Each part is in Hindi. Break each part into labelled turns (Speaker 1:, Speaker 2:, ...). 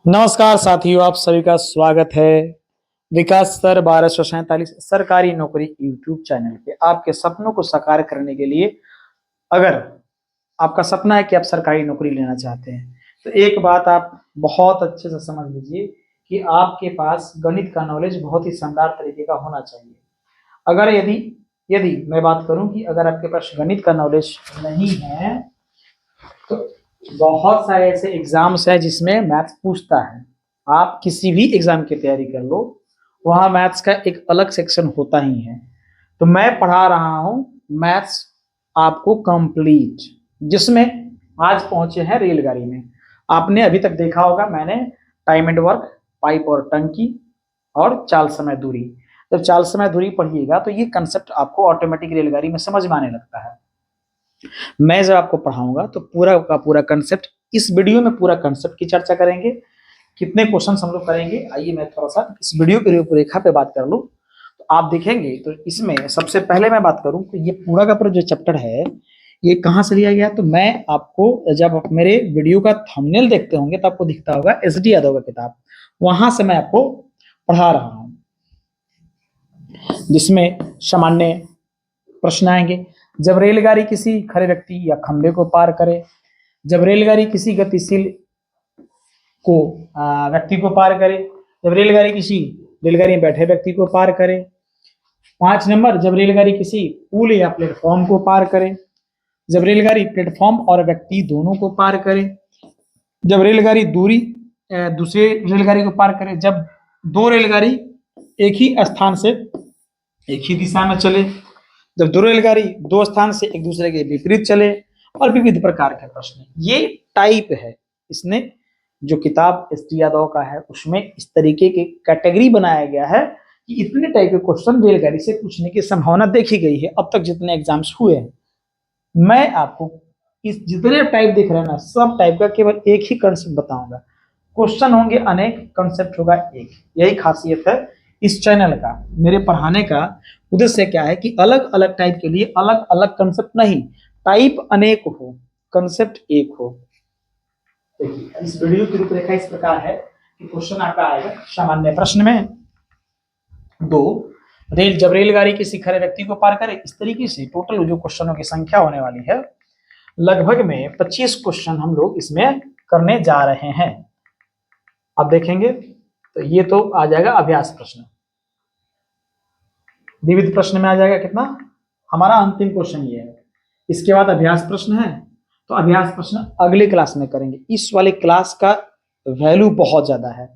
Speaker 1: नमस्कार साथियों, आप सभी का स्वागत है विकास सर 1247 सरकारी नौकरी यूट्यूब चैनल पे। आपके सपनों को साकार करने के लिए, अगर आपका सपना है कि आप सरकारी नौकरी लेना चाहते हैं, तो एक बात आप बहुत अच्छे से समझ लीजिए कि आपके पास गणित का नॉलेज बहुत ही शानदार तरीके का होना चाहिए। अगर यदि यदि मैं बात करूं कि अगर आपके पास गणित का नॉलेज नहीं है, तो बहुत सारे ऐसे एग्जाम्स हैं जिसमें मैथ्स पूछता है। आप किसी भी एग्जाम की तैयारी कर लो, वहां मैथ्स का एक अलग सेक्शन होता ही है। तो मैं पढ़ा रहा हूं मैथ्स आपको कंप्लीट, जिसमें आज पहुंचे हैं रेलगाड़ी में। आपने अभी तक देखा होगा मैंने टाइम एंड वर्क, पाइप और टंकी और चाल समय दूरी। जब चाल समय दूरी पढ़िएगा तो ये कंसेप्ट आपको ऑटोमेटिक रेलगाड़ी में समझ में आने लगता है। मैं जब आपको पढ़ाऊंगा तो पूरा का पूरा कंसेप्ट, इस वीडियो में पूरा कंसेप्ट की चर्चा करेंगे। कितने क्वेश्चन हम लोग करेंगे, आइए मैं थोड़ा सा इस वीडियो की रूपरेखा पे बात कर लूं तो आप देखेंगे। तो इसमें सबसे पहले मैं बात करूं तो ये पूरा का पूरा जो चैप्टर है ये कहाँ से लिया गया, तो मैं आपको, जब आप मेरे वीडियो का थंबनेल देखते होंगे तो आपको दिखता होगा SD यादव का किताब, वहां से मैं आपको पढ़ा रहा हूं, जिसमें सामान्य प्रश्न आएंगे। जब रेलगाड़ी किसी खड़े व्यक्ति या खंबे को पार करे, जब रेलगाड़ी किसी गतिशील को व्यक्ति को पार करे, जब रेलगाड़ी किसी रेलगाड़ी में बैठे व्यक्ति को पार करे। 5 नंबर, जब रेलगाड़ी किसी पुल या प्लेटफॉर्म को पार करे, जब रेलगाड़ी प्लेटफॉर्म और व्यक्ति दोनों को पार करे, जब रेलगाड़ी दूसरे रेलगाड़ी को पार करे, जब दो रेलगाड़ी एक ही स्थान से एक ही दिशा में चले, जब दो रेलगाड़ी दो स्थान से एक दूसरे के विपरीत चले, और विविध प्रकार के प्रश्न। ये टाइप है। इसने जो किताब SD यादव का है उसमें इस तरीके की कैटेगरी बनाया गया है कि इतने टाइप के क्वेश्चन रेलगाड़ी से पूछने की संभावना देखी गई है अब तक जितने एग्जाम्स हुए हैं। मैं आपको इस जितने टाइप दिख रहे हैं ना, सब टाइप का केवल एक ही कंसेप्ट बताऊंगा। क्वेश्चन होंगे अनेक, कंसेप्ट होगा एक। यही खासियत है इस चैनल का। मेरे पढ़ाने का उद्देश्य क्या है कि अलग अलग टाइप के लिए अलग अलग कंसेप्ट नहीं, टाइप अनेक हो, कंसेप्ट एक हो। देखिए इस वीडियो की रूपरेखा इस प्रकार है कि क्वेश्चन आपका आएगा सामान्य प्रश्न में दो, जब रेलगाड़ी किसी खड़े व्यक्ति को पार करे। इस तरीके से टोटल जो क्वेश्चनों की संख्या होने वाली है लगभग में 25 क्वेश्चन हम लोग इसमें करने जा रहे हैं। अब देखेंगे तो ये तो आ जाएगा अभ्यास प्रश्न, विविध प्रश्न में आ जाएगा कितना, हमारा अंतिम क्वेश्चन ये है। इसके बाद अभ्यास प्रश्न है, तो अभ्यास प्रश्न अगले क्लास में करेंगे। इस वाले क्लास का वैल्यू बहुत ज्यादा है।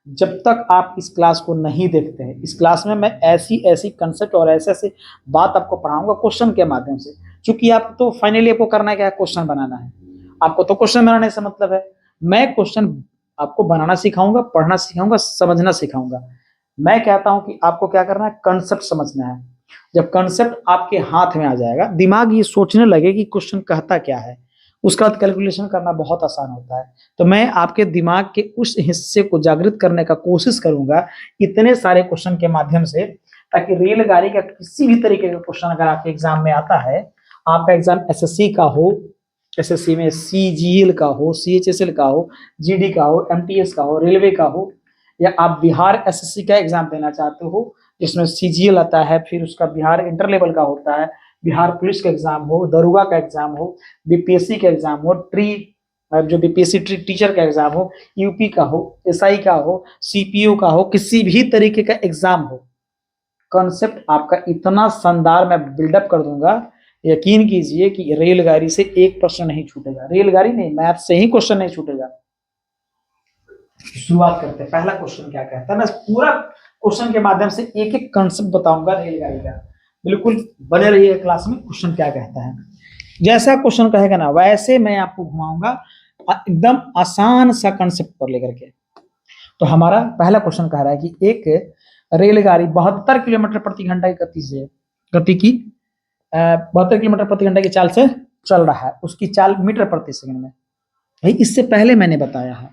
Speaker 1: जब तक आप इस क्लास को नहीं देखते हैं, इस क्लास में मैं ऐसी ऐसी कंसेप्ट और ऐसे ऐसे बात आपको पढ़ाऊंगा क्वेश्चन के माध्यम से। क्योंकि आप तो फाइनली आपको करना क्या है, क्वेश्चन बनाना है। आपको तो क्वेश्चन बनाने से मतलब है। मैं क्वेश्चन आपको बनाना सिखाऊंगा, पढ़ना सिखाऊंगा, समझना सिखाऊंगा। मैं कहता हूं कि आपको क्या करना है, कंसेप्ट समझना है। जब कंसेप्ट आपके हाथ में आ जाएगा, दिमाग ये सोचने लगे कि क्वेश्चन कहता क्या है, उसका बाद कैलकुलेशन करना बहुत आसान होता है। तो मैं आपके दिमाग के उस हिस्से को जागृत करने का कोशिश करूंगा इतने सारे क्वेश्चन के माध्यम से, ताकि रेलगाड़ी का किसी भी तरीके का क्वेश्चन अगर आपके एग्जाम में आता है, आपका एग्जाम SSC का हो, SSC में CGL का हो, CHSL का हो, GD का हो, MTS का हो, रेलवे का हो, या आप बिहार SSC का एग्जाम देना चाहते हो जिसमें CGL आता है, फिर उसका बिहार इंटर लेवल का होता है, बिहार पुलिस का एग्जाम हो, दरोगा का एग्जाम हो, BPSC का एग्जाम हो, जो BPSC टीचर का एग्जाम हो, UP का हो, SI का हो, CPO का हो, किसी भी तरीके का एग्जाम हो, कॉन्सेप्ट आपका इतना शानदार मैं बिल्डअप कर दूंगा, यकीन कीजिए कि रेलगाड़ी से एक प्रश्न नहीं छूटेगा। रेलगाड़ी नहीं, मैथ से ही क्वेश्चन नहीं छूटेगा। शुरुआत करते हैं। पहला क्वेश्चन क्या कहता है, मैं पूरा क्वेश्चन के माध्यम से एक एक कॉन्सेप्ट बताऊंगा रेलगाड़ी का। बिल्कुल बने रहिए क्लास में। क्वेश्चन क्या कहता है, जैसा क्वेश्चन कहेगा ना वैसे मैं आपको घुमाऊंगा, एकदम आसान सा कंसेप्ट पर लेकर के। तो हमारा पहला क्वेश्चन कह रहा है कि एक रेलगाड़ी 72 किलोमीटर प्रति घंटा की गति से, गति की 72 किलोमीटर प्रति घंटा की चाल से चल रहा है। उसकी चाल मीटर प्रति सेकंड में। भाई इससे पहले मैंने बताया है,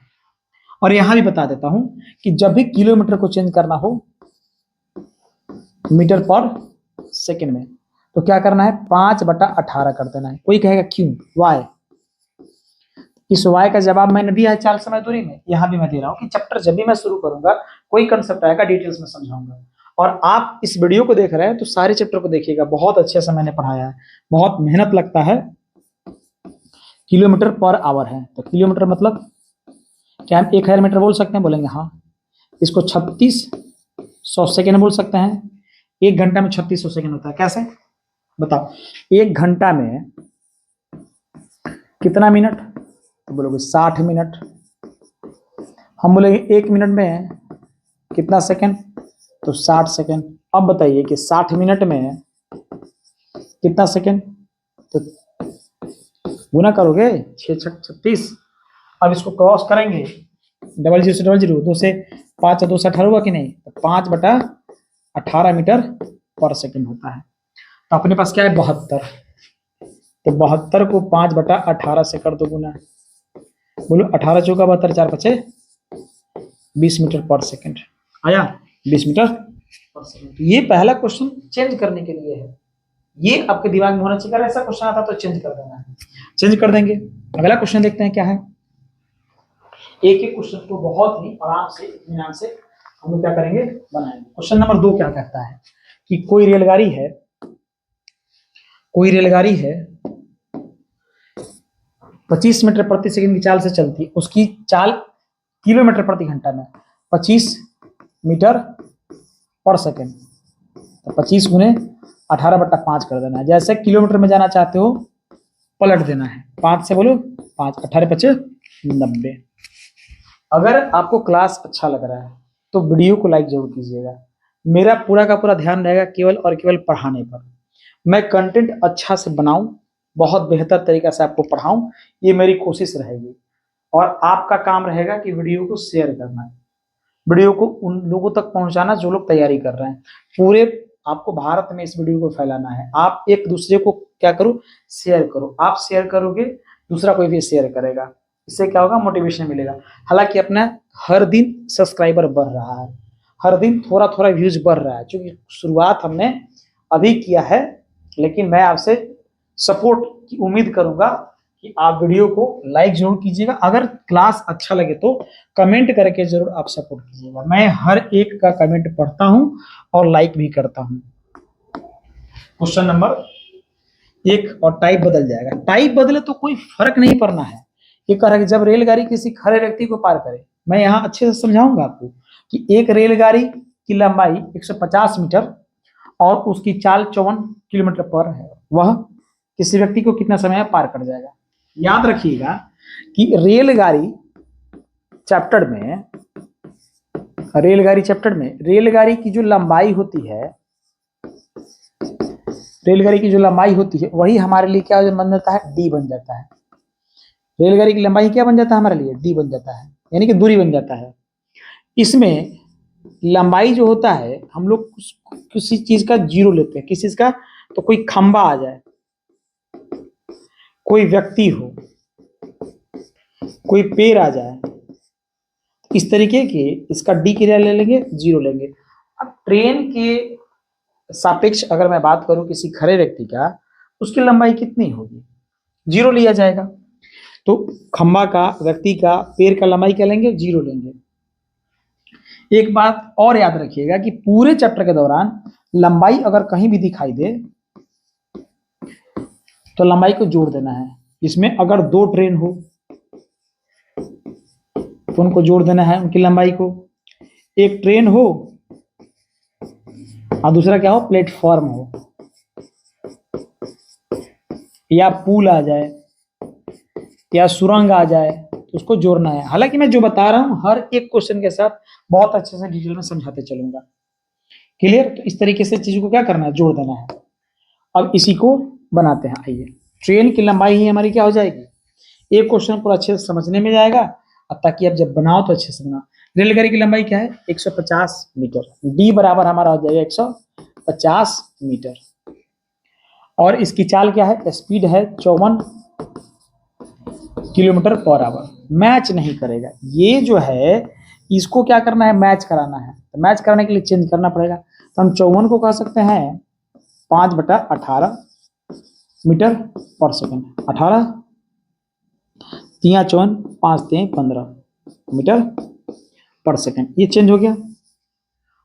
Speaker 1: और यहां भी बता देता हूं कि जब भी किलोमीटर को चेंज करना हो मीटर पर सेकंड में, तो क्या करना है, 5/18 कर देना है। कोई कहेगा क्यों, वाई। इस y का जवाब मैंने दिया है चाल समय दूरी में, यहाँ भी मैं दे रहा हूँ कि चैप्टर जब भी मैं शुरू करूंगा कोई कंसेप्ट आएगा डिटेल्स में समझाऊंगा। और आप इस वीडियो को देख रहे हैं तो सारे चैप्टर को देखिएगा, बहुत अच्छे से मैंने पढ़ाया है, बहुत मेहनत लगता है। किलोमीटर पर आवर है, तो किलोमीटर मतलब क्या हम 1000 मीटर बोल सकते हैं? बोलेंगे हाँ। इसको 3600 सेकेंड बोल सकते हैं। 1 घंटा में 3600 सेकेंड होता है, कैसे बताओ? 1 घंटा में कितना मिनट? तो बोलोगे 60 मिनट। हम बोलेंगे 1 मिनट में कितना सेकेंड? तो 60 सेकेंड। अब बताइए कि 60 मिनट में कितना सेकेंड? तो गुना करोगे 6×36। अब इसको क्रॉस करेंगे, 00 से 00, 2 से 5 और 2 से 18 हुआ कि नहीं? तो 5/18 मीटर पर सेकेंड होता है। तो अपने पास क्या है? 72। तो 72 को 5/18 से कर दो गुना। बोलो 18 चौका 72, 4 5 20 मीटर पर सेकेंड आया। 20 मीटर पर सेकेंड। ये पहला क्वेश्चन चेंज करने के लिए है, ये आपके दिमाग में होना चाहिए। अगर ऐसा क्वेश्चन आता तो चेंज कर देना है, चेंज कर देंगे। अगला क्वेश्चन देखते हैं क्या है। एक एक क्वेश्चन को बहुत ही आराम से इत्मीनान से हम लोग क्या करेंगे, बनाएंगे। क्वेश्चन नंबर 2 क्या कहता है कि कोई रेलगाड़ी है 25 मीटर प्रति सेकंड की चाल से चलती है, उसकी चाल किलोमीटर प्रति घंटा में 25 मीटर पर सेकंड। तो 25 गुने 18/5 कर देना है। जैसे किलोमीटर में जाना चाहते हो पलट देना है, 5 से बोलो 5, 18×5 90। अगर आपको क्लास अच्छा लग रहा है तो वीडियो को लाइक जरूर कीजिएगा। मेरा पूरा का पूरा ध्यान रहेगा केवल और केवल पढ़ाने पर। मैं कंटेंट अच्छा से बनाऊं, बहुत बेहतर तरीका से आपको पढ़ाऊं, ये मेरी कोशिश रहेगी। और आपका काम रहेगा कि वीडियो को शेयर करना, वीडियो को उन लोगों तक पहुंचाना जो लोग तैयारी कर रहे हैं। पूरे आपको भारत में इस वीडियो को फैलाना है। आप एक दूसरे को क्या करो, शेयर करो। आप शेयर करोगे, दूसरा कोई भी शेयर करेगा, इससे क्या होगा, मोटिवेशन मिलेगा। हालांकि अपना हर दिन सब्सक्राइबर बढ़ रहा है, हर दिन थोड़ा थोड़ा व्यूज बढ़ रहा है, क्योंकि शुरुआत हमने अभी किया है। लेकिन मैं आपसे सपोर्ट की उम्मीद करूंगा कि आप वीडियो को लाइक जरूर कीजिएगा। अगर क्लास अच्छा लगे तो कमेंट करके जरूर आप सपोर्ट कीजिएगा। मैं हर एक का कमेंट पढ़ता हूं और लाइक भी करता हूं। क्वेश्चन नंबर 1 और टाइप बदल जाएगा। टाइप बदले तो कोई फर्क नहीं पड़ना है। ये कह रहा है कि जब रेलगाड़ी किसी खड़े व्यक्ति को पार करे, मैं यहाँ अच्छे से समझाऊंगा आपको कि एक रेलगाड़ी की लंबाई 150 मीटर और उसकी चाल 54 किलोमीटर पर है, वह किसी व्यक्ति को कितना समय में पार कर जाएगा। याद रखिएगा कि रेलगाड़ी चैप्टर में रेलगाड़ी की जो लंबाई होती है वही हमारे लिए क्या बन जाता है, डी बन जाता है। रेलगाड़ी की लंबाई क्या बन जाता है हमारे लिए, डी बन जाता है, यानी कि दूरी बन जाता है। इसमें लंबाई जो होता है, हम लोग किसी चीज का जीरो लेते हैं, किसी चीज का, तो कोई खंबा आ जाए, कोई व्यक्ति हो, कोई पेड़ आ जाए, इस तरीके के इसका डी क्या ले लेंगे, जीरो लेंगे। अब ट्रेन के सापेक्ष अगर मैं बात करूं किसी खड़े व्यक्ति का, उसकी लंबाई कितनी होगी, जीरो लिया जाएगा। तो खंबा का, व्यक्ति का, पेड़ का लंबाई क्या लेंगे, जीरो लेंगे। एक बात और याद रखिएगा कि पूरे चैप्टर के दौरान लंबाई अगर कहीं भी दिखाई दे तो लंबाई को जोड़ देना है। इसमें अगर 2 ट्रेन हो तो उनको जोड़ देना है, उनकी लंबाई को। एक ट्रेन हो और दूसरा क्या हो, प्लेटफॉर्म हो, या पुल आ जाए या सुरंग आ जाए, तो उसको जोड़ना है। हालांकि मैं जो बता रहा हूं हर एक क्वेश्चन के साथ बहुत अच्छे से डिटेल में समझाते चलूंगा। क्लियर? तो इस तरीके से चीज को क्या करना है, जोड़ देना है। अब इसी को बनाते हैं। आइए, ट्रेन की लंबाई ही हमारी क्या हो जाएगी, एक क्वेश्चन पूरा अच्छे से समझने में जाएगा, ताकि आप जब बनाओ तो अच्छे से बनाओ। रेलगाड़ी की लंबाई क्या है, 150 मीटर। डी बराबर हमारा हो जाएगा 150 मीटर। और इसकी चाल क्या है, स्पीड है 54 किलोमीटर पर आवर। मैच नहीं करेगा, ये जो है इसको क्या करना है, मैच कराना है। तो मैच कराने के लिए चेंज करना पड़ेगा। तो हम 54 को कह सकते हैं 5/18 मीटर पर सेकंड। 18 3 54 5 3 15 मीटर पर सेकंड। ये चेंज हो गया।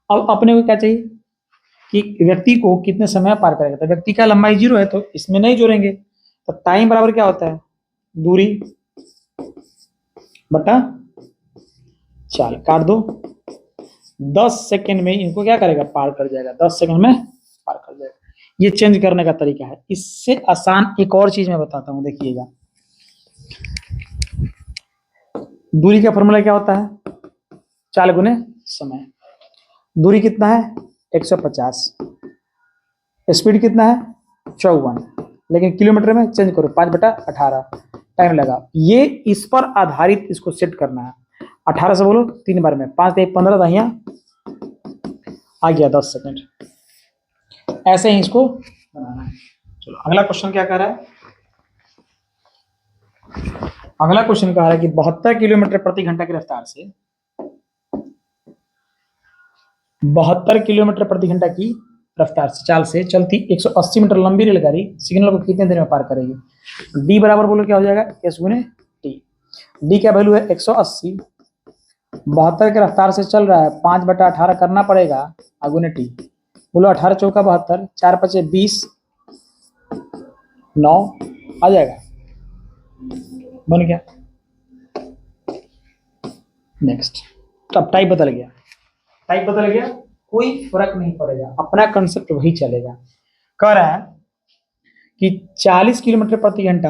Speaker 1: अब अपने को क्या चाहिए कि व्यक्ति को कितने समय में पार करेगा। तो व्यक्ति का लंबाई 0 है तो इसमें नहीं जोड़ेंगे। तो टाइम बराबर क्या होता है, दूरी बटा चाल, काट दो। 10 सेकंड में इनको क्या करेगा, पार कर जाएगा। 10 सेकंड में पार कर जाएगा। ये चेंज करने का तरीका है। इससे आसान एक और चीज मैं बताता हूं, देखिएगा। दूरी का फॉर्मूला क्या होता है, चाल गुने समय। दूरी कितना है 150, स्पीड कितना है 54, लेकिन किलोमीटर में चेंज करो 5/18, टाइम लगा। ये इस पर आधारित इसको सेट करना है। 18 से बोलो 3 बार में, 5 1 15 दहिया आ गया 10 सेकंड। ऐसे ही इसको बनाना है। चलो अगला क्वेश्चन क्या कह रहा है। अगला क्वेश्चन कह रहा है कि 72 किलोमीटर प्रति घंटा की रफ्तार से 72 किलोमीटर प्रति घंटा की रफ्तार से चाल से चलती 180 मीटर लंबी रेलगाड़ी सिग्नल को कितने देर में पार करेगी। डी बराबर बोलो क्या हो जाएगा, एस गुने टी। डी का वैल्यू है 180, 72 की रफ्तार से चल रहा है, 5/18 करना पड़ेगा, अगुने टी। बोलो 18 चौका 72, 4 5 20, 9 आ जाएगा, बन गया। नेक्स्ट, तो अब टाइप बदल गया, टाइप बदल गया, कोई फर्क नहीं पड़ेगा, अपना कंसेप्ट वही चलेगा। कह रहा है कि 40 किलोमीटर प्रति घंटा,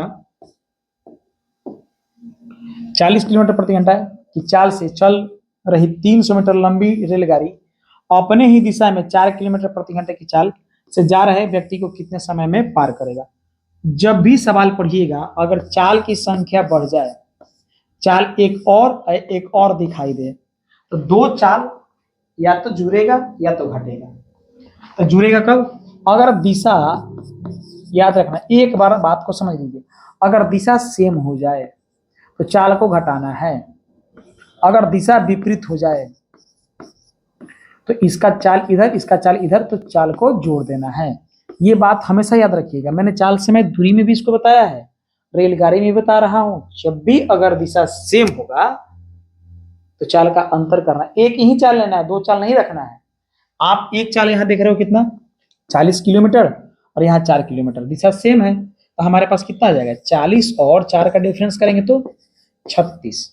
Speaker 1: 40 किलोमीटर प्रति घंटा की चाल से चल रही 300 मीटर लंबी रेलगाड़ी अपने ही दिशा में 4 किलोमीटर प्रति घंटे की चाल से जा रहे व्यक्ति को कितने समय में पार करेगा। जब भी सवाल पढ़िएगा, अगर चाल की संख्या बढ़ जाए, चाल एक और दिखाई दे, तो दो चाल या तो जुड़ेगा या तो घटेगा। तो जुड़ेगा कब, अगर दिशा, याद रखना एक बार बात को समझ लीजिए, अगर दिशा सेम हो जाए तो चाल को घटाना है, अगर दिशा विपरीत हो जाए तो इसका चाल इधर इसका चाल इधर, तो चाल को जोड़ देना है। ये बात हमेशा याद रखिएगा। मैंने चाल से मैं दूरी में भी इसको बताया है, रेलगाड़ी में बता रहा हूं। जब भी अगर दिशा सेम होगा तो चाल का अंतर करना, एक ही चाल लेना है, दो चाल नहीं रखना है। आप एक चाल यहां देख रहे हो कितना, 40 किलोमीटर, और यहाँ 4 किलोमीटर, दिशा सेम है, तो हमारे पास कितना आ जाएगा, 40 और 4 का डिफरेंस करेंगे तो 36।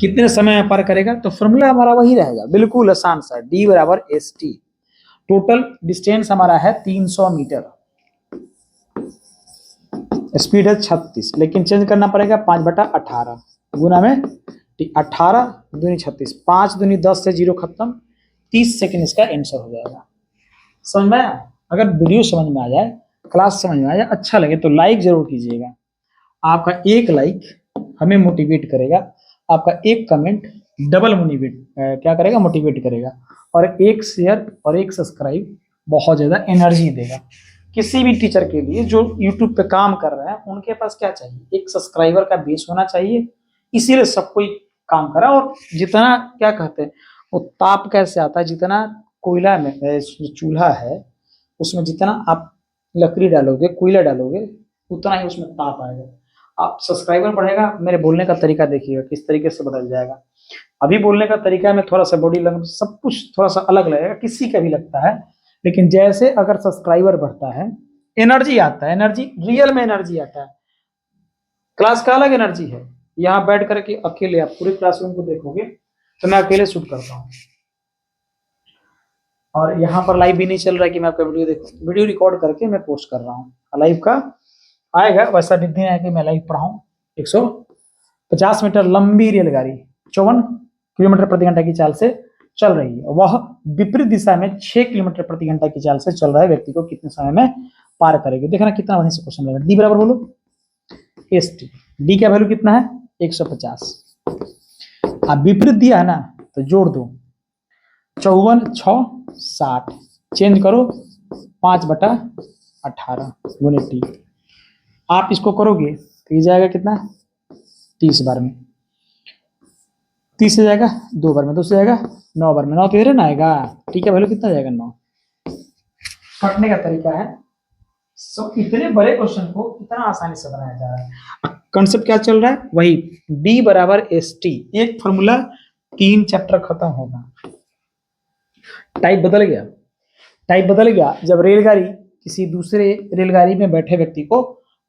Speaker 1: कितने समय में पार करेगा, तो फॉर्मूला हमारा वही रहेगा, बिल्कुल आसान सा, डी बराबर एस टी। टोटल डिस्टेंस हमारा है 300 मीटर, स्पीड है 36, लेकिन चेंज करना पड़ेगा 5/18 गुना में 18 दूनी 36, 5 दूनी 10 से 0 खत्म, 30 सेकंड इसका आंसर हो जाएगा। समझ में आया। अगर वीडियो समझ में आ जाए, क्लास समझ में आ जाए, अच्छा लगे तो लाइक जरूर कीजिएगा। आपका एक लाइक हमें मोटिवेट करेगा, आपका एक कमेंट डबल क्या करेगा, मोटिवेट करेगा, और एक शेयर और एक सब्सक्राइब बहुत ज्यादा एनर्जी देगा। किसी भी टीचर के लिए जो यूट्यूब पे काम कर रहे हैं, उनके पास क्या चाहिए, एक सब्सक्राइबर का बेस होना चाहिए। इसीलिए सब कोई काम करा। और जितना क्या कहते हैं, वो ताप कैसे आता है, जितना कोयला में चूल्हा है, उसमें जितना आप लकड़ी डालोगे, कोयला डालोगे, उतना ही उसमें ताप आएगा। आप सब्सक्राइबर बढ़ेगा, मेरे बोलने का तरीका देखिएगा किस तरीके से बदल जाएगा। अभी बोलने का तरीका में थोड़ा सा बॉडी लैंग्वेज सब कुछ थोड़ा सा अलग लगेगा, किसी का भी लगता है, लेकिन जैसे अगर सब्सक्राइबर बढ़ता है, एनर्जी आता है, एनर्जी रियल में एनर्जी आता है। क्लास का अलग एनर्जी है। यहाँ बैठ करके अकेले आप पूरे क्लासरूम को देखोगे तो मैं अकेले शूट करता हूँ, और यहाँ पर लाइव भी नहीं चल रहा है कि मैं आपका वीडियो रिकॉर्ड करके मैं पोस्ट कर रहा हूँ। लाइव का आएगा, वैसा भी दिन है कि मैं लाइव पढ़ाऊँ। 150 मीटर लंबी रेलगाड़ी 54 किलोमीटर प्रति घंटा की चाल से चल रही है, वह विपरीत दिशा में 6 किलोमीटर प्रति घंटा की चाल से चल रहे व्यक्ति को कितने समय में पार करेगी। देखना कितना बढ़िया से क्वेश्चन लगेगा। डी बराबर बोलो एस टी। डी का वैल्यू कितना है 150, अब विपरीत दिया है ना तो जोड़ दो, 54 6 60, चेंज करो 5/18 गुने टी। आप इसको करोगे तो ये जाएगा कितना, 30 बार में, 30 से जाएगा 2 बार में, 2 से जाएगा 9 बार में, 9 तो इधर ना आएगा। टी का वैल्यू कितना जाएगा 9। कटने का तरीका है। इतने बड़े क्वेश्चन को इतना आसानी से बनाया जा रहा है। कंसेप्ट क्या चल रहा है, वही D बराबर ST, एक फॉर्मूला 3 चैप्टर खत्म होगा। टाइप बदल गया, टाइप बदल गया जब रेलगाड़ी किसी दूसरे रेलगाड़ी में बैठे व्यक्ति को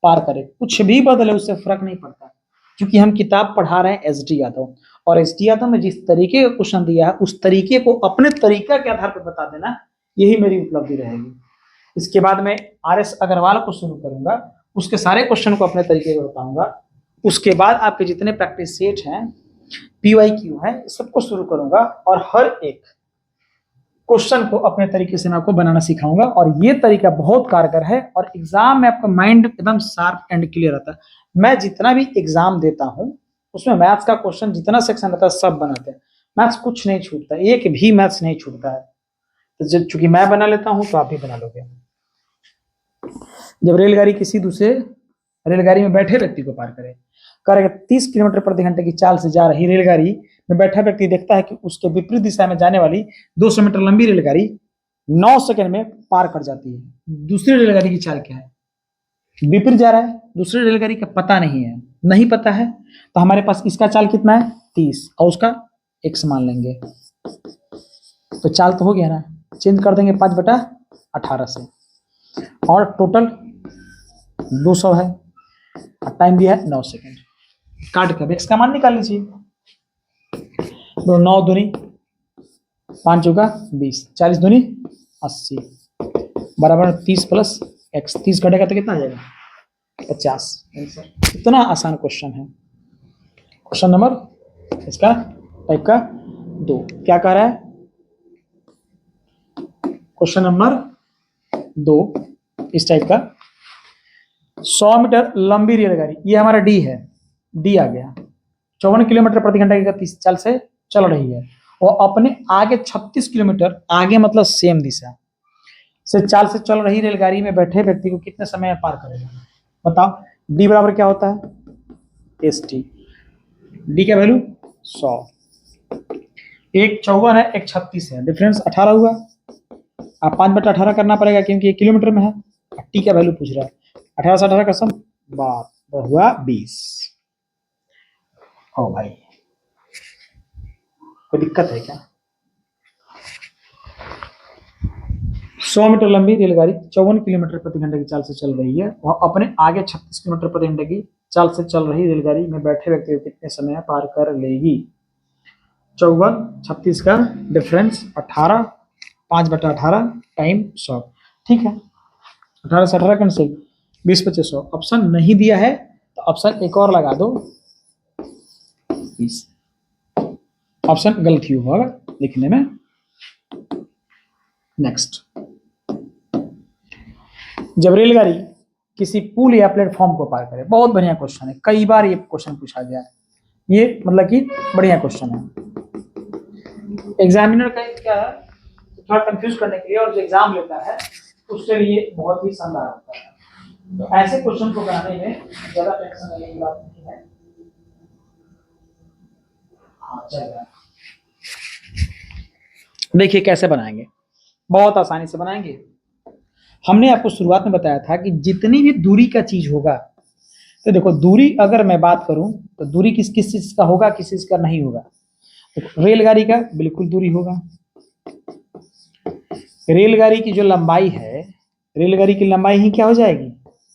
Speaker 1: पार करे। कुछ भी बदले उससे फर्क नहीं पड़ता, क्योंकि हम किताब पढ़ा रहे हैं SD यादव, और SD यादव में जिस तरीके का क्वेश्चन दिया है उस तरीके को अपने तरीका के आधार पर बता देना, यही मेरी उपलब्धि रहेगी। इसके बाद मैं RS अग्रवाल को शुरू करूंगा, उसके सारे क्वेश्चन को अपने तरीके से बताऊंगा। उसके बाद आपके जितने प्रैक्टिस सेट हैं, PYQ है, सबको शुरू करूंगा और हर एक क्वेश्चन को अपने तरीके से मैं आपको बनाना सिखाऊंगा। और ये तरीका बहुत कारगर है और एग्जाम में आपका माइंड एकदम शार्प एंड क्लियर रहता है। मैं जितना भी एग्जाम देता हूं उसमें मैथ्स का क्वेश्चन जितना सेक्शन रहता है सब बनाते हैं, मैथ्स कुछ नहीं छूटता, एक भी मैथ्स नहीं छूटता है। तो चूंकि मैं बना लेता हूं तो आप भी बना लोगे। जब रेलगाड़ी किसी दूसरे रेलगाड़ी में बैठे व्यक्ति को पार करेगा, 30 किलोमीटर प्रति घंटे की चाल से जा रही रेलगाड़ी में बैठा व्यक्ति देखता है कि उसके विपरीत दिशा में जाने वाली 200 मीटर लंबी रेलगाड़ी 9 सेकंड में पार कर जाती है। दूसरी रेलगाड़ी की चाल क्या है, विपरीत जा रहा है, दूसरी रेलगाड़ी का पता नहीं है, नहीं पता है, तो हमारे पास इसका चाल कितना है 30 और उसका x मान लेंगे, तो चाल तो हो गया ना, चेंज कर देंगे 5/18 से, और टोटल 200 है, टाइम दिया है 9 सेकंड। काट कर x का मान निकाल लीजिए, 9 दूनी 5 चौका 20, 40 दूनी 80 बराबर 30 प्लस x, 30 घटेगा तो कितना आ जाएगा 50 आंसर। इतना आसान क्वेश्चन है। क्वेश्चन नंबर इसका टाइप का 2 क्या कह रहा है, क्वेश्चन नंबर 2 इस टाइप का, 100 मीटर लंबी रेलगाड़ी, ये हमारा D है, D आ गया, 54 किलोमीटर प्रति घंटे की गति चाल से चल रही है और अपने आगे 36 किलोमीटर, आगे मतलब सेम दिशा से चाल से चल रही रेलगाड़ी में बैठे व्यक्ति को कितने समय में पार करेगा। बताओ D बराबर क्या होता है ST, D का वैल्यू 100, एक 54 है एक 36 है, डिफरेंस 18 हुआ, आप 5/18 करना पड़ेगा क्योंकि ये किलोमीटर में है। T का वैल्यू पूछ रहा है, 18 से 18 का सम 12 हुआ 20। ओ भाई कोई दिक्कत है क्या, 100 मीटर लंबी रेलगाड़ी 54 किलोमीटर प्रति घंटे की चाल से चल रही है और अपने आगे 36 किलोमीटर प्रति घंटे की चाल से चल रही रेलगाड़ी में बैठे व्यक्ति को कितने समय में पार कर लेगी। 54 36 का डिफरेंस 18, 5/18 टाइम 100, ठीक है, 18 से 18 कैंसिल, 20 25 100। ऑप्शन नहीं दिया है तो ऑप्शन एक और लगा दो 20, ऑप्शन गलत ही होगा लिखने में। नेक्स्ट, जब रेलगाड़ी किसी पुल या प्लेटफॉर्म को पार करे, बहुत बढ़िया क्वेश्चन है, कई बार ये क्वेश्चन पूछा गया है, ये मतलब कि बढ़िया क्वेश्चन है। एग्जामिनर का क्या है थोड़ा कंफ्यूज करने के लिए और जो एग्जाम लेता है उसके लिए बहुत ही शानदार होता है, तो ऐसे क्वेश्चन को बनाने में ज्यादा टेंशन लेने की बात नहीं है। हाँ चलेगा, देखिए कैसे बनाएंगे, बहुत आसानी से बनाएंगे। हमने आपको शुरुआत में बताया था कि जितनी भी दूरी का चीज होगा, तो देखो दूरी अगर मैं बात करूं तो दूरी किस किस चीज का होगा, किस चीज का नहीं होगा। तो रेलगाड़ी का बिल्कुल दूरी होगा, रेलगाड़ी की जो लंबाई है, रेलगाड़ी की लंबाई ही क्या हो जाएगी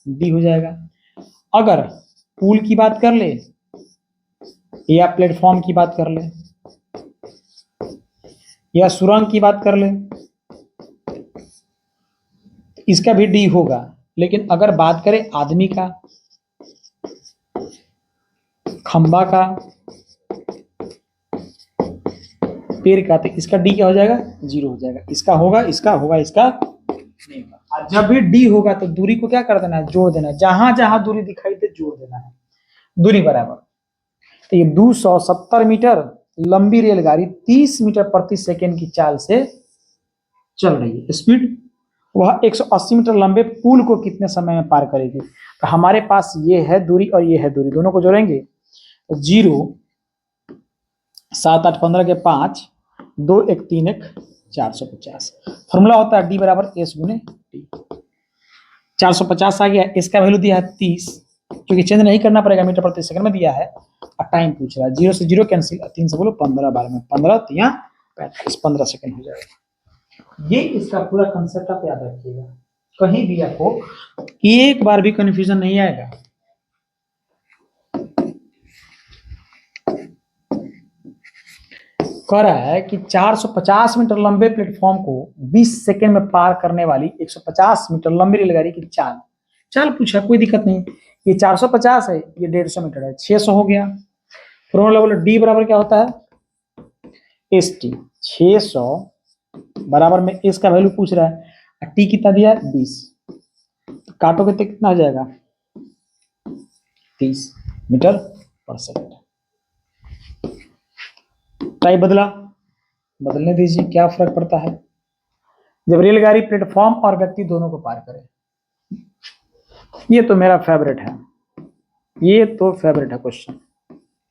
Speaker 1: D हो जाएगा। अगर पुल की बात कर ले या प्लेटफॉर्म की बात कर ले या सुरंग की बात कर ले, इसका भी D होगा। लेकिन अगर बात करें आदमी का, खंबा का, पेड़ का, तो इसका D क्या हो जाएगा 0 हो जाएगा। इसका होगा, इसका होगा, इसका नहीं होगा। और जब भी D होगा तो दूरी को क्या कर देना है, जोड़ देना है, जहां जहां दूरी दिखाई दे जोड़ देना है, दूरी बराबर। तो ये 270 मीटर लंबी रेलगाड़ी 30 मीटर प्रति सेकेंड की चाल से चल रही है, स्पीड वह 180 मीटर लंबे पुल को कितने समय में पार करेगी। तो हमारे पास ये है दूरी और ये है दूरी, दोनों को जोड़ेंगे तो 0 7 8 15 के 5 2 1 3 1 450। फॉर्मूला होता है D बराबर S गुने T। 450 आ गया, इसका वैल्यू दिया है 30, क्योंकि चेंज नहीं करना पड़ेगा, मीटर प्रति सेकंड में दिया है और टाइम पूछ रहा है। 0 से 0 कैंसिल, 3 से बोलो 15, 12 में 15, 3 35, 15 सेकंड हो जाएगा। ये इसका पूरा कंसेप्ट आप याद रखिएगा, कहीं भी आपको एक बार भी कंफ्यूजन नहीं आएगा। कह रहा है कि 450 मीटर लंबे प्लेटफॉर्म को 20 सेकंड में पार करने वाली 150 मीटर लंबी रेलगाड़ी की चाल चाल पूछा, कोई दिक्कत नहीं। ये 450 है, ये 150 मीटर है, 600 हो गया। फॉर्मूला बोलो डी बराबर क्या होता है, एस टी। 600 बराबर में एस का वैल्यू पूछ रहा है, टी कितना दिया है 20, काटोगे तो कितना हो जाएगा 30 मीटर पर सेकंड। टाइप बदलने दीजिए, क्या फर्क पड़ता है जब रेलगाड़ी प्लेटफॉर्म और व्यक्ति दोनों को पार करे। ये तो मेरा फेवरेट है, ये तो फेवरेट है क्वेश्चन।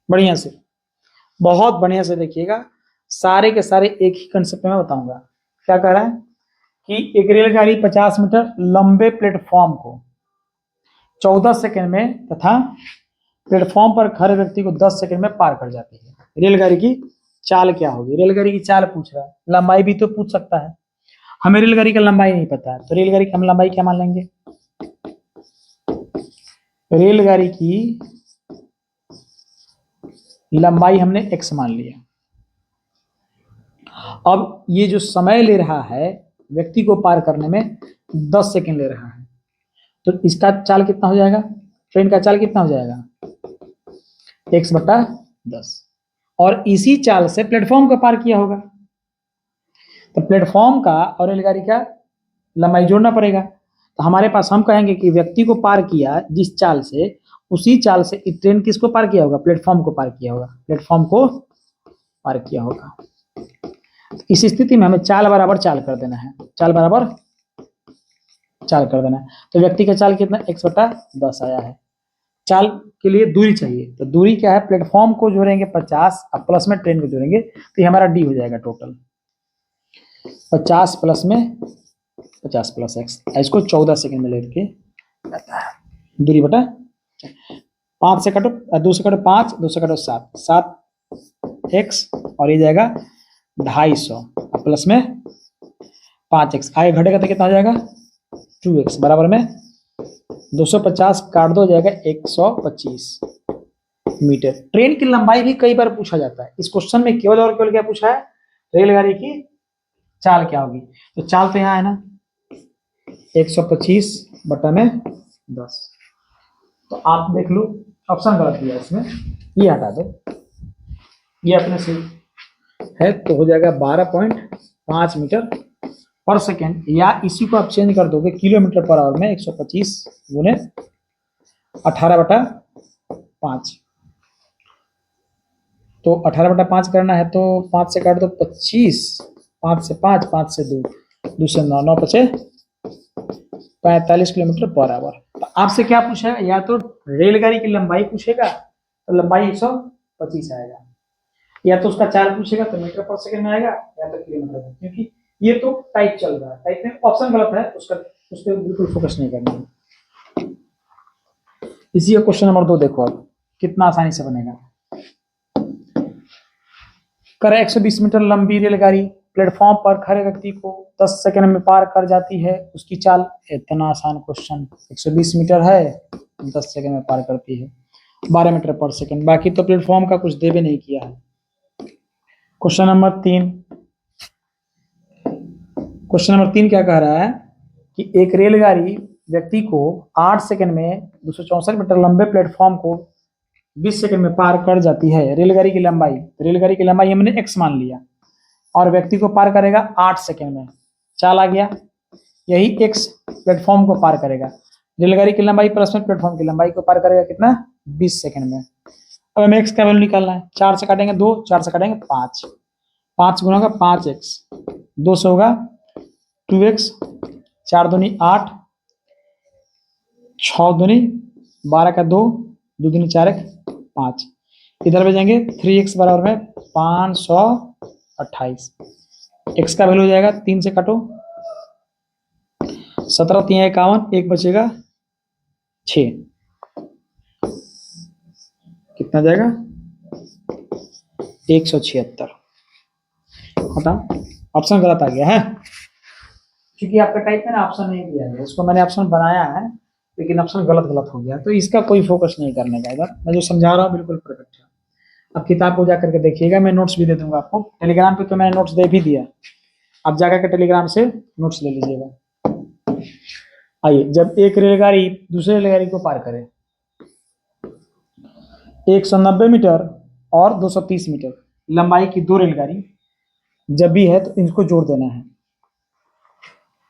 Speaker 1: बढ़िया से, बहुत बढ़िया से देखिएगा, सारे के सारे एक ही कंसेप्ट में बताऊंगा। क्या कह रहा है कि एक रेलगाड़ी 50 मीटर लंबे प्लेटफॉर्म को 14 सेकंड में तथा प्लेटफॉर्म पर खड़े व्यक्ति को 10 सेकंड में पार कर जाती है। रेलगाड़ी की चाल क्या होगी, रेलगाड़ी की चाल पूछ रहा है, लंबाई भी तो पूछ सकता है। हमें रेलगाड़ी का लंबाई नहीं पता है, तो रेलगाड़ी की हम लंबाई क्या मान लेंगे, रेलगाड़ी की लंबाई हमने x मान लिया। अब ये जो समय ले रहा है व्यक्ति को पार करने में 10 सेकंड ले रहा है, तो इसका चाल कितना हो जाएगा, ट्रेन का चाल कितना हो जाएगा x/10, और इसी चाल से प्लेटफॉर्म को पार किया होगा। तो प्लेटफॉर्म का और रेलगाड़ी का लंबाई जोड़ना पड़ेगा। तो हमारे पास हम कहेंगे कि व्यक्ति को पार किया जिस चाल से, उसी चाल से ट्रेन किसको पार किया होगा, प्लेटफॉर्म को पार किया होगा, प्लेटफॉर्म को पार किया होगा। तो इस स्थिति में हमें चाल बराबर चाल कर देना है, चाल बराबर चाल कर देना है। तो व्यक्ति का चाल कितना x/10 आया है। चाल के लिए दूरी चाहिए, तो दूरी क्या है, प्लेटफॉर्म को जोड़ेंगे 50 और प्लस में ट्रेन को जोड़ेंगे, तो ये हमारा डी हो जाएगा टोटल 50 प्लस में 50 प्लस एक्स। इसको 14 सेकंड में लेके जाता है, दूरी बटा 5 से कटो, 2 से कटो 5, 2 से कटो 7, 7 एक्स और ये जाएगा 250 प्लस में 5x, आगे घटेगा तो कितना हो जाएगा 2x बराबर में 250 काट दो जाएगा 125 मीटर। ट्रेन की लंबाई भी कई बार पूछा जाता है। इस क्वेश्चन में केवल और केवल क्या पूछा है, रेलगाड़ी की चाल क्या होगी। तो चाल तो यहाँ है ना 125 बटा में 10, तो आप देख लो ऑप्शन गलत दिया इसमें, ये हटा दो, ये अपने से है तो हो जाएगा 12.5 मीटर पर सेकेंड, या इसी को आप चेंज कर दोगे किलोमीटर पर आवर में 125 गुने 18/5। तो 18/5 करना है तो 5 से काट दो 25, 5 से 5, 5 से 2, 2 से 9, 9 पचे 45 किलोमीटर पर आवर। तो आपसे क्या पूछेगा, या तो रेलगाड़ी की लंबाई पूछेगा तो लंबाई 125 आएगा, या तो उसका चाल पूछेगा तो मीटर पर सेकंड में आएगा, या तो किलोमीटर में, क्योंकि ये तो टाइप चल रहा है, टाइप में ऑप्शन गलत है, उसका उस पर बिल्कुल फोकस नहीं करना है। इसी का क्वेश्चन नंबर 2 देखो अब कितना आसानी से बनेगा। करे 120 मीटर लंबी रेलगाड़ी प्लेटफॉर्म पर खड़े व्यक्ति को 10 सेकंड में पार कर जाती है, उसकी चाल। इतना आसान क्वेश्चन, 120 मीटर है 10 सेकंड में पार करती है, 12 मीटर पर सेकंड। बाकी तो प्लेटफॉर्म का कुछ देवे नहीं किया है। क्वेश्चन नंबर 3, क्वेश्चन नंबर 3 क्या कह रहा है कि एक रेलगाड़ी व्यक्ति को 8 सेकंड में 264 मीटर लंबे प्लेटफॉर्म को 20 सेकंड में पार कर जाती है। रेलगाड़ी की लंबाई हमने x मान लिया और व्यक्ति को पार करेगा 8 सेकंड में, चाल आ गया, यही x प्लेटफॉर्म को पार करेगा। रेलगाड़ी की लंबाई प्लस में प्लेटफॉर्म की लंबाई को पार करेगा कितना 20 सेकंड में। अब हमें x का वैल्यू निकालना है, 4 से काटेंगे 2, 4 से काटेंगे 5, 5 गुना होगा 5x, 2 से होगा 2x, 4 दूनी 8, 6 दूनी 12 का 2, 2 दूनी 4 5, इधर भेजेंगे 3x बराबर में 528। x का वैल्यू हो जाएगा 3 से काटो 17 3 51, एक बचेगा 6, कितना जाएगा 176। बताओ ऑप्शन गलत आ गया है, क्योंकि आपका टाइप में ना ऑप्शन नहीं दिया गया, इसको मैंने ऑप्शन बनाया है लेकिन ऑप्शन गलत गलत हो गया, तो इसका कोई फोकस नहीं करने का। इधर मैं जो समझा रहा हूँ बिल्कुल परफेक्ट है। अब किताब को जाकर के देखिएगा, मैं नोट्स भी दे दूंगा आपको टेलीग्राम पे, तो मैंने नोट्स दे भी दिया, आप जाकर के टेलीग्राम से नोट्स ले लीजिएगा। आइए, जब एक रेलगाड़ी दूसरे रेलगाड़ी को पार करे 190 मीटर और 230 मीटर लंबाई की दो रेलगाड़ी जब भी है तो इनको जोड़ देना है।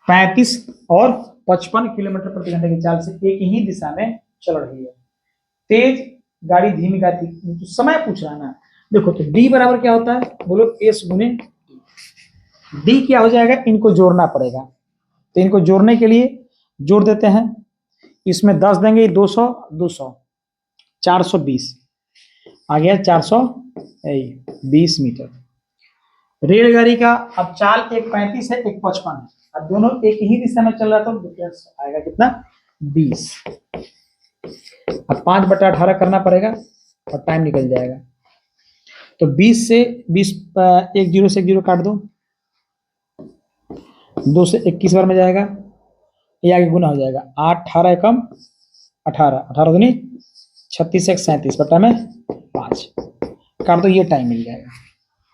Speaker 1: 35 और 55 किलोमीटर प्रति घंटे की चाल से एक ही दिशा में चल रही है। तेज गाड़ी धीमी गति, तो समय पूछ रहा है ना। देखो तो डी बराबर क्या होता है, बोलो एस गुने डी क्या हो जाएगा, इनको जोड़ना पड़ेगा, तो इनको जोड़ने के लिए जोड़ देते हैं। इसमें 10 देंगे 200 200 420 आ गया 420 मीटर। रेलगाड़ी का अब चाल एक 35 है एक 55 है, अब दोनों एक ही दिशा में चल रहा तो डिफरेंस आएगा कितना 20। अब 5/18 करना पड़ेगा और टाइम निकल जाएगा। तो 20 से 20 एक जीरो से एक जीरो काट दो, 2 से 21 बार में जाएगा, ये आगे गुना हो जाएगा 8 18 एकम 18 18 दूनी 36 एक 37 बटा में 5 काट दो, ये टाइम मिल जाएगा।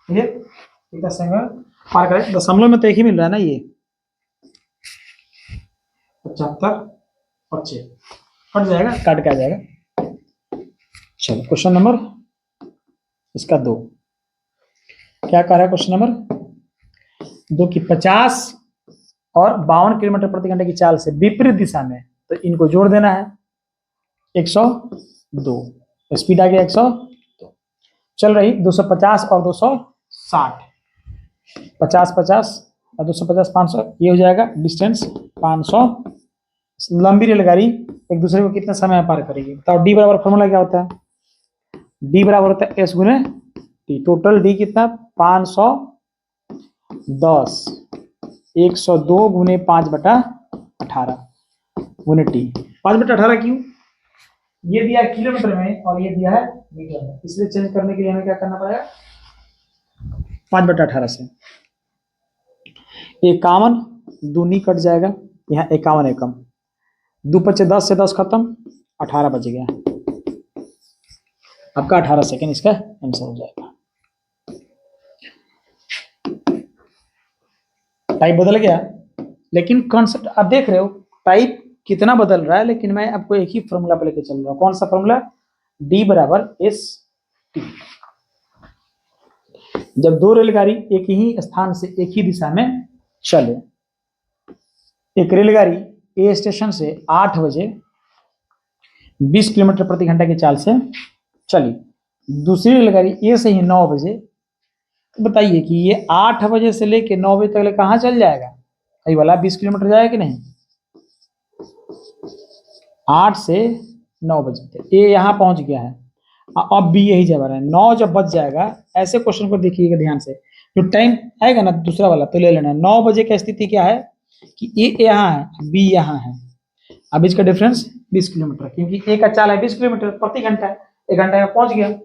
Speaker 1: ठीक है, कितना सेकंड पार करें, दशमलव में तो एक ही मिल रहा है ना, ये 75 और 6 कट जाएगा, काट के आ जाएगा। चलो क्वेश्चन नंबर इसका 2 क्या कह रहा है, क्वेश्चन नंबर 2 की 50 और 52 किलोमीटर प्रति घंटे की चाल से विपरीत दिशा में, तो इनको जोड़ देना है 102, स्पीड आ गया 102, चल रही 250 और 260, 50 50 और 250 500, ये हो जाएगा डिस्टेंस 500। लंबी रेलगाड़ी एक दूसरे को कितने समय में पार करेगी, बताओ। डी बराबर फॉर्मूला क्या होता है, डी बराबर होता है एस गुने टी। टोटल डी कितना 510, 102 गुने 5/18 गुने टी। 5/18 क्यों, ये दिया है किलोमीटर में और ये दिया है मीटर में, इसलिए चेंज करने के लिए हमें क्या करना पड़ेगा 5/18 से। 51 दूनी कट जाएगा, यहाँ 51 एकम, 2 पचे 10 से 10 खत्म, 18 बच गया, आपका 18 सेकेंड इसका आंसर हो जाएगा। टाइप बदल गया, लेकिन कॉन्सेप्ट आप देख रहे हो टाइप कितना बदल रहा है, लेकिन मैं आपको एक ही फॉर्मूला पे लेके चल रहा हूँ। कौन सा फॉर्मूला, डी बराबर एस टी। जब दो रेलगाड़ी एक ही स्थान से एक ही दिशा में चले, एक रेलगाड़ी ए स्टेशन से 8 बजे 20 किलोमीटर प्रति घंटे की चाल से चली, दूसरी रेलगाड़ी ए से ही 9 बजे, तो बताइए कि ये 8 बजे से लेके 9 बजे तक कहाँ चल जाएगा, ये वाला 20 किलोमीटर जाएगा कि नहीं। 8 से 9 बजे तक ये यहाँ पहुंच गया है, अब भी यही जा रहा है, 9 जब बज जाएगा, ऐसे क्वेश्चन को देखिएगा ध्यान से, जो टाइम आएगा ना दूसरा वाला तो ले लेना। 9 बजे की स्थिति क्या है कि ए यहाँ है बी यहाँ है, अब इसका डिफरेंस 20 किलोमीटर, क्योंकि ए का चाल है 20 किलोमीटर प्रति घंटा, 1 घंटा में पहुंच गया,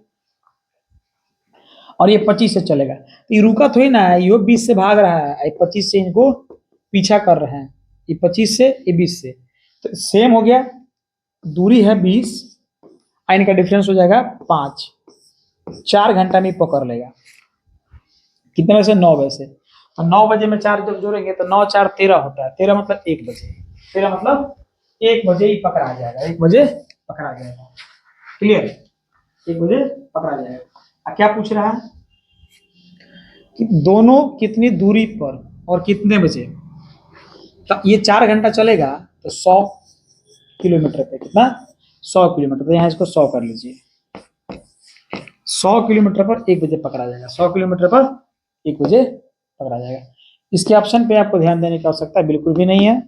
Speaker 1: और ये 25 से चलेगा, तो ये रुका थोड़ी ना है, ये 20 से भाग रहा है, 25 से इनको पीछा कर रहे हैं, ये 25 से ये 20 से, तो सेम हो गया, दूरी है 20, इनका डिफरेंस हो जाएगा 5, 4 घंटा में पकड़ लेगा। कितने बजे से 9 बजे से, तो 9 बजे में 4 जब जोड़ेंगे तो 9 4 13 होता है, 13 मतलब 1 बजे, 13 मतलब 1 बजे ही पकड़ा जाएगा, 1 बजे पकड़ा जाएगा। क्लियर, 1 बजे पकड़ा जाएगा। क्या पूछ रहा है कि दोनों कितनी दूरी पर और कितने बजे, तो ये 4 घंटा चलेगा तो 100 किलोमीटर पे, कितना 100 किलोमीटर, तो यहाँ इसको 100 कर लीजिए, 100 किलोमीटर पर 1 बजे पकड़ा जाएगा, 100 किलोमीटर पर 1 बजे पकड़ा जाएगा। इसके ऑप्शन पे आपको ध्यान देने की आवश्यकता बिल्कुल भी नहीं है।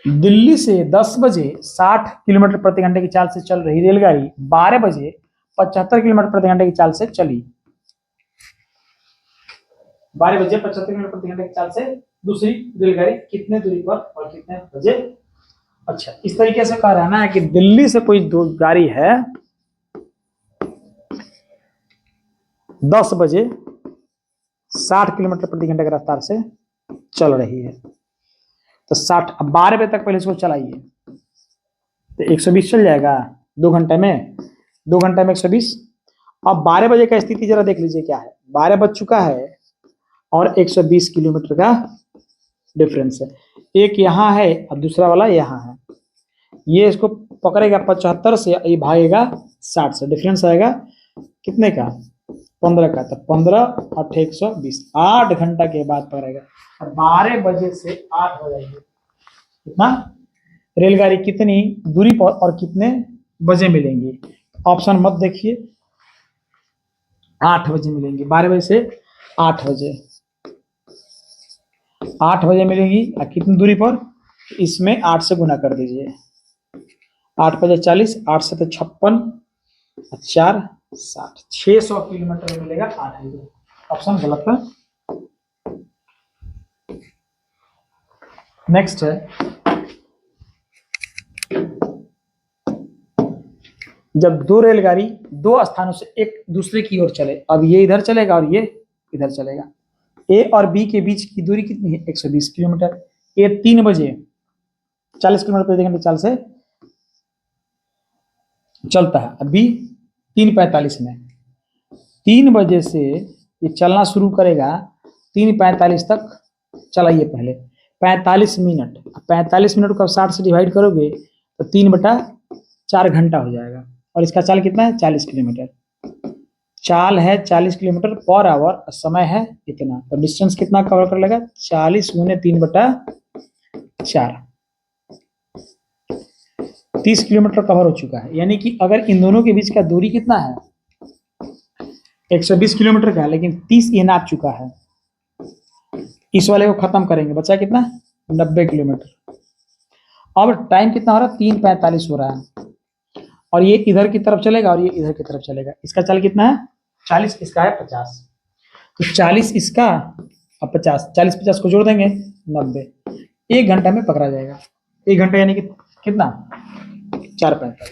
Speaker 1: दिल्ली से 10 बजे 60 किलोमीटर प्रति घंटे की चाल से चल रही रेलगाड़ी 12 बजे 75 किलोमीटर प्रति घंटे की चाल से चली, 12 बजे 75 किलोमीटर प्रति घंटे की चाल से दूसरी रेलगाड़ी कितने दूरी पर और कितने बजे अच्छा, इस तरीके से कह रहा है कि दिल्ली से कोई दो गाड़ी है 10 बजे 60 किलोमीटर प्रति घंटे की रफ्तार से चल रही है, तो 60 अब 12 बजे तक पहले इसको चलाइए, तो 120 चल जाएगा 2 घंटे में, 2 घंटे में 120। अब 12 बजे का स्थिति जरा देख लीजिए क्या है, 12 बज चुका है और 120 किलोमीटर का डिफरेंस है, एक यहाँ है और दूसरा वाला यहाँ है, ये इसको पकड़ेगा 75 से, ये भागेगा 60 से, डिफरेंस आएगा कितने का, 15 का, तो 15 और 120, 8 घंटा के बाद पकड़ेगा। और 12 बजे से 8 बजे कितना रेलगाड़ी कितनी दूरी पर और कितने बजे मिलेंगी, ऑप्शन मत देखिए, 8 बजे मिलेंगी, 12 बजे से 8 बजे, 8 बजे मिलेंगी और कितनी दूरी पर, इसमें 8 से गुना कर दीजिए, 8 बजे 40, 8 से तो 56, 4 60, 600 किलोमीटर में मिलेगा 8 बजे, ऑप्शन गलत है। नेक्स्ट है, जब दो रेलगाड़ी दो स्थानों से एक दूसरे की ओर चले, अब ये इधर चलेगा और ये इधर चलेगा, ए और बी के बीच की दूरी कितनी है, 120 किलोमीटर, ए 3 बजे 40 किलोमीटर प्रति घंटे चाल से चलता है, बी 3:45 में, 3 बजे से ये चलना शुरू करेगा, 3:45 तक चलाइए पहले, 45 मिनट, 45 मिनट को 60 से डिवाइड करोगे तो 3/4 घंटा हो जाएगा, और इसका चाल कितना है 40 किलोमीटर, चाल है 40 किलोमीटर पर आवर, समय है इतना, तो डिस्टेंस कितना कवर कर लेगा, 40 गुने 3/4, 30 किलोमीटर कवर हो चुका है, यानी कि अगर इन दोनों के बीच का दूरी कितना है 120 किलोमीटर का, लेकिन 30 ये नाप चुका है, इस वाले को खत्म करेंगे, बचा कितना 90 किलोमीटर, अब टाइम कितना हो रहा है 3:45 हो रहा है, और ये इधर की तरफ चलेगा और ये इधर की तरफ चलेगा, इसका चाल कितना है 40, इसका है 50, तो 40 इसका और 50, 40-50 को जोड़ देंगे 90, 1 घंटा में पकड़ा जाएगा, 1 घंटा यानी कि कितना 4:45,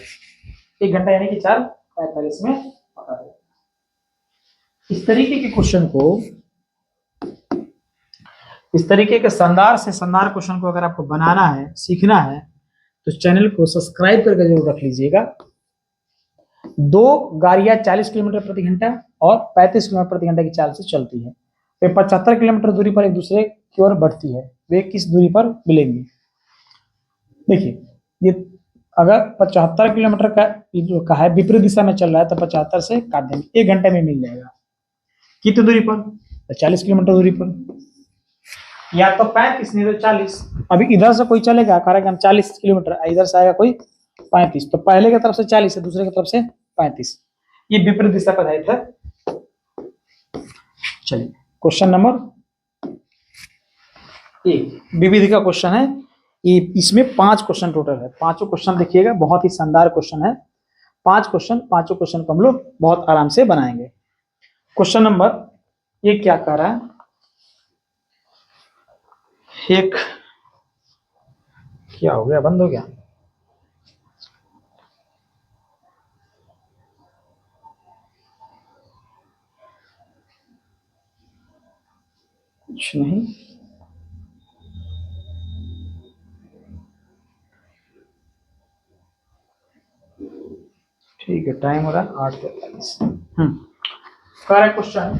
Speaker 1: 1 घंटा यानी कि 4:45 में पकड़ा जाएगा। इस तरीके के क्वेश्चन को, इस तरीके के शानदार से शानदार क्वेश्चन को अगर आपको बनाना है, सीखना है, तो चैनल को सब्सक्राइब करके जरूर रख लीजिएगा। दो गाड़ियां 40 किलोमीटर प्रति घंटा और 35 किलोमीटर प्रति घंटा की चाल से चलती है, वे 75 किलोमीटर दूरी पर एक दूसरे की ओर बढ़ती है, वे किस दूरी पर मिलेंगी। देखिए, ये अगर 75 किलोमीटर का जो का है विपरीत दिशा में चल रहा है, तो 75 से काट देंगे, 1 घंटे में मिल जाएगा, कितनी दूरी पर, 40 किलोमीटर दूरी पर, या तो 35 नहीं तो 40, अभी इधर से कोई चलेगा कह रहा है कि हम 40 किलोमीटर, इधर से आएगा कोई 35, तो पहले की तरफ से 40 है, दूसरे की तरफ से 35, ये विपरीत दिशा पर आधारित है। चलिए क्वेश्चन नंबर 1 विविधि का क्वेश्चन है, ये इसमें 5 क्वेश्चन टोटल है, पांचों क्वेश्चन देखिएगा, बहुत ही शानदार क्वेश्चन है, 5 क्वेश्चन, पांचों क्वेश्चन को हम लोग बहुत आराम से बनाएंगे। क्वेश्चन नंबर 1 क्या कह रहा है, एक क्या हो गया, बंद हो गया, कुछ नहीं, ठीक है, टाइम हो रहा है 8:43। कह रहा क्वेश्चन,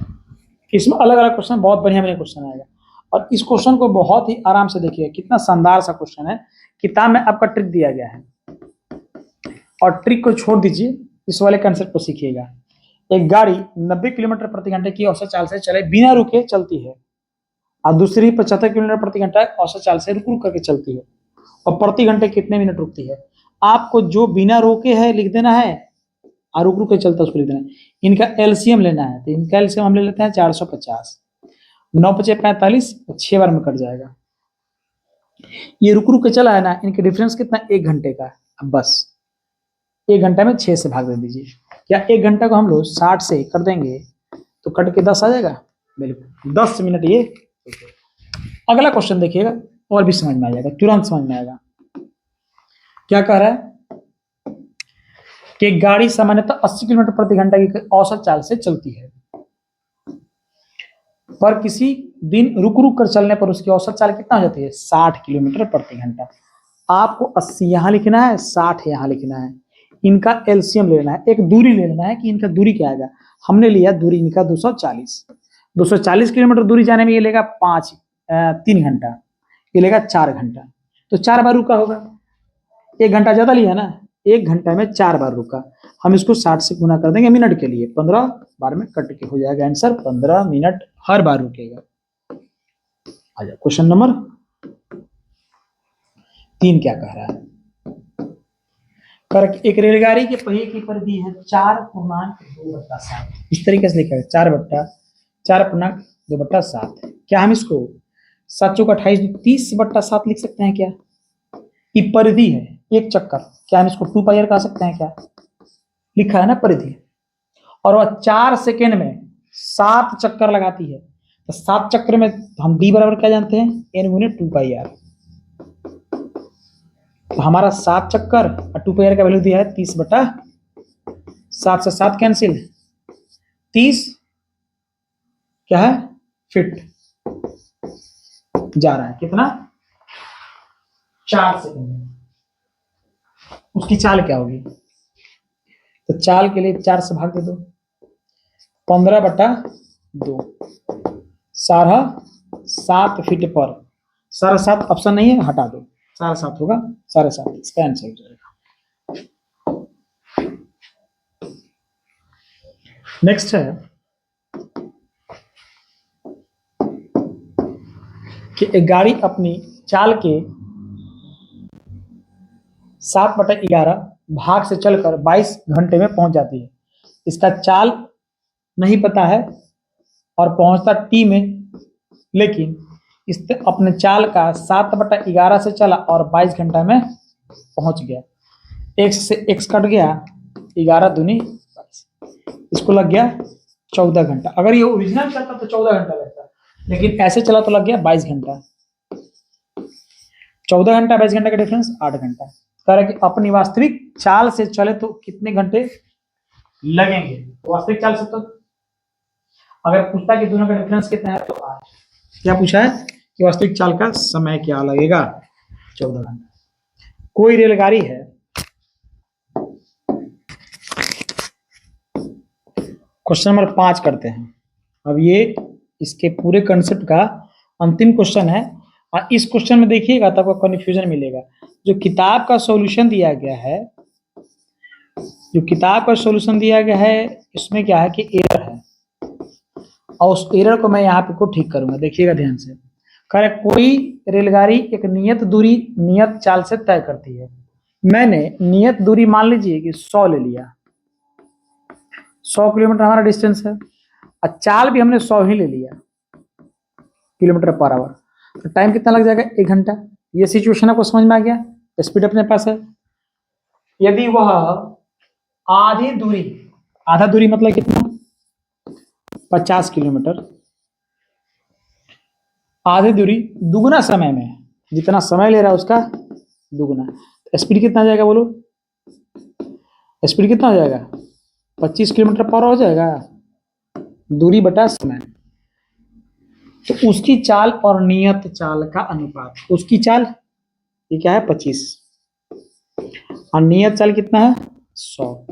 Speaker 1: इसमें अलग अलग क्वेश्चन, बहुत बढ़िया बढ़िया क्वेश्चन आएगा, और इस क्वेश्चन को बहुत ही आराम से देखिए, कितना शानदार सा क्वेश्चन है, किताब में आपका ट्रिक दिया गया है, और ट्रिक को छोड़ दीजिए, इस वाले कंसेप्ट को सीखिएगा। एक गाड़ी 90 किलोमीटर प्रति घंटे की औसत चाल से चले बिना रुके चलती है, और दूसरी 75 किलोमीटर प्रति घंटा औसत चाल से रुक रुक करके चलती है, और प्रति घंटे कितने मिनट रुकती है। आपको जो बिना रोके है लिख देना है, और रुक रुक के चलता है उसको लिख देना है, इनका एलसीएम लेना है, तो इनका एलसीएम हम ले लेते हैं 450, 9×5=45, 6 बार में कट जाएगा, ये रुक रुक के चला है ना, इनके डिफरेंस कितना 1 घंटे का, अब बस 1 घंटा में 6 से भाग दे दीजिए, क्या 1 घंटा को हम लोग 60 से कर देंगे तो कट के 10 आ जाएगा, बिल्कुल 10 मिनट ये। अगला क्वेश्चन देखिएगा और भी समझ में आ जाएगा, तुरंत समझ में आएगा। क्या कह रहा है कि गाड़ी सामान्यतः 80 किलोमीटर प्रति घंटा की औसत चाल से चलती है, पर किसी दिन रुक रुक कर चलने पर उसकी औसत चाल कितना हो जाती है? 60 किलोमीटर प्रति घंटा। आपको 80 यहां लिखना है, 60 यहां लिखना है, इनका एलसीएम लेना है, एक दूरी लेना है कि इनका दूरी क्या आएगा। हमने लिया दूरी इनका 240 किलोमीटर दूरी जाने में ये लेगा 3 घंटा, ये लेगा 4 घंटा, तो 4 बार रुका होगा। 1 घंटा ज्यादा लिया ना, 1 घंटा में 4 बार रुका। हम इसको 60 से गुना कर देंगे मिनट के लिए, 15 बार में कट के हो जाएगा आंसर, 15 मिनट हर बार रुकेगा। आ जाओ क्वेश्चन नंबर 3 क्या कह रहा है? एक रेलगाड़ी के पहिए की परिधि है 4.2/7, इस तरीके से लिखा है 4.2/7। क्या हम इसको 7 चौक 28 30/7 लिख सकते हैं क्या? ये परिधि है, एक चक्कर, क्या हम इसको 2 पाई कह सकते हैं क्या? लिखा है ना परिधि, और वह 4 सेकेंड में 7 चक्कर लगाती है, तो 7 चक्कर में हम डी बराबर क्या जानते हैं? n गुने 2 पाई आर। तो हमारा 7 चक्कर और 2 पाई आर का वैल्यू दिया है 30/7 से 7 कैंसिल, 30 क्या है फिट जा रहा है, कितना? 4 सेकेंड में। उसकी चाल क्या होगी? तो चाल के लिए 4 से भाग दे दो, 15/2, 7 फीट पर, 7.5 ऑप्शन नहीं है, हटा दो, 7.5 होगा, 7.5 इसका आंसर हो जाएगा। नेक्स्ट है कि एक गाड़ी अपनी चाल के 7/11 भाग से चलकर 22 घंटे में पहुंच जाती है। इसका चाल नहीं पता है और पहुंचता टी में, लेकिन इस अपने चाल का 7/11 से चला और 22 घंटा में पहुंच गया। x से x कट गया, 11 दूनी 22, इसको लग गया 14 घंटा। अगर ये ओरिजिनल चलता तो 14 घंटा लगता, लेकिन ऐसे चला तो लग गया 22 घंटा। 14 घंटा 22 घंटा का डिफरेंस 8 घंटा। कह रहा है कि अपनी वास्तविक चाल से चले तो कितने घंटे लगेंगे? तो वास्तविक चाल से तो अगर पूछता है कि दोनों का डिफरेंस कितना है तो 8। क्या पूछा है कि वास्तविक चाल का समय क्या लगेगा? 14 घंटा। कोई रेलगाड़ी है, क्वेश्चन नंबर 5 करते हैं। अब ये इसके पूरे कंसेप्ट का अंतिम क्वेश्चन है, और इस क्वेश्चन में देखिएगा तो आपको कंफ्यूजन मिलेगा। जो किताब का सॉल्यूशन दिया गया है, इसमें क्या है कि एरर है, और उस एरर को मैं यहाँ पे को ठीक करूंगा। देखिएगा ध्यान से। करेक्ट, कोई रेलगाड़ी एक नियत दूरी नियत चाल से तय करती है। मैंने नियत दूरी मान लीजिए कि 100 ले लिया, 100 किलोमीटर हमारा डिस्टेंस है, और चाल भी हमने 100 ही ले लिया किलोमीटर पर आवर, तो टाइम कितना लग जाएगा? 1 घंटा। ये सिचुएशन आपको समझ में आ गया? स्पीड अपने पास है। यदि वह आधी दूरी, आधा दूरी मतलब कितना? 50 किलोमीटर, आधी दूरी दुगुना समय में, जितना समय ले रहा है उसका दुगुना, स्पीड कितना हो जाएगा बोलो? स्पीड कितना हो जाएगा? 25 किलोमीटर पर हो जाएगा, दूरी बटा समय। तो उसकी चाल और नियत चाल का अनुपात, उसकी चाल ये क्या है? 25, और नियत चाल कितना है? 100।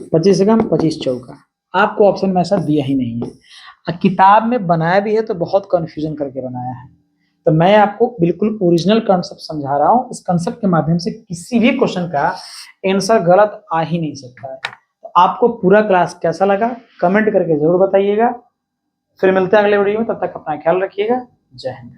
Speaker 1: 25 से कम 25 चौका। आपको ऑप्शन में ऐसा दिया ही नहीं है, और किताब में बनाया भी है तो बहुत कंफ्यूजन करके बनाया है। तो मैं आपको बिल्कुल ओरिजिनल कॉन्सेप्ट समझा रहा हूँ। इस कॉन्सेप्ट के माध्यम से किसी भी क्वेश्चन का आंसर गलत आ ही नहीं सकता है। तो आपको पूरा क्लास कैसा लगा कमेंट करके जरूर बताइएगा। फिर मिलते हैं अगले वीडियो में, तब तक अपना ख्याल रखिएगा। जय हिंद।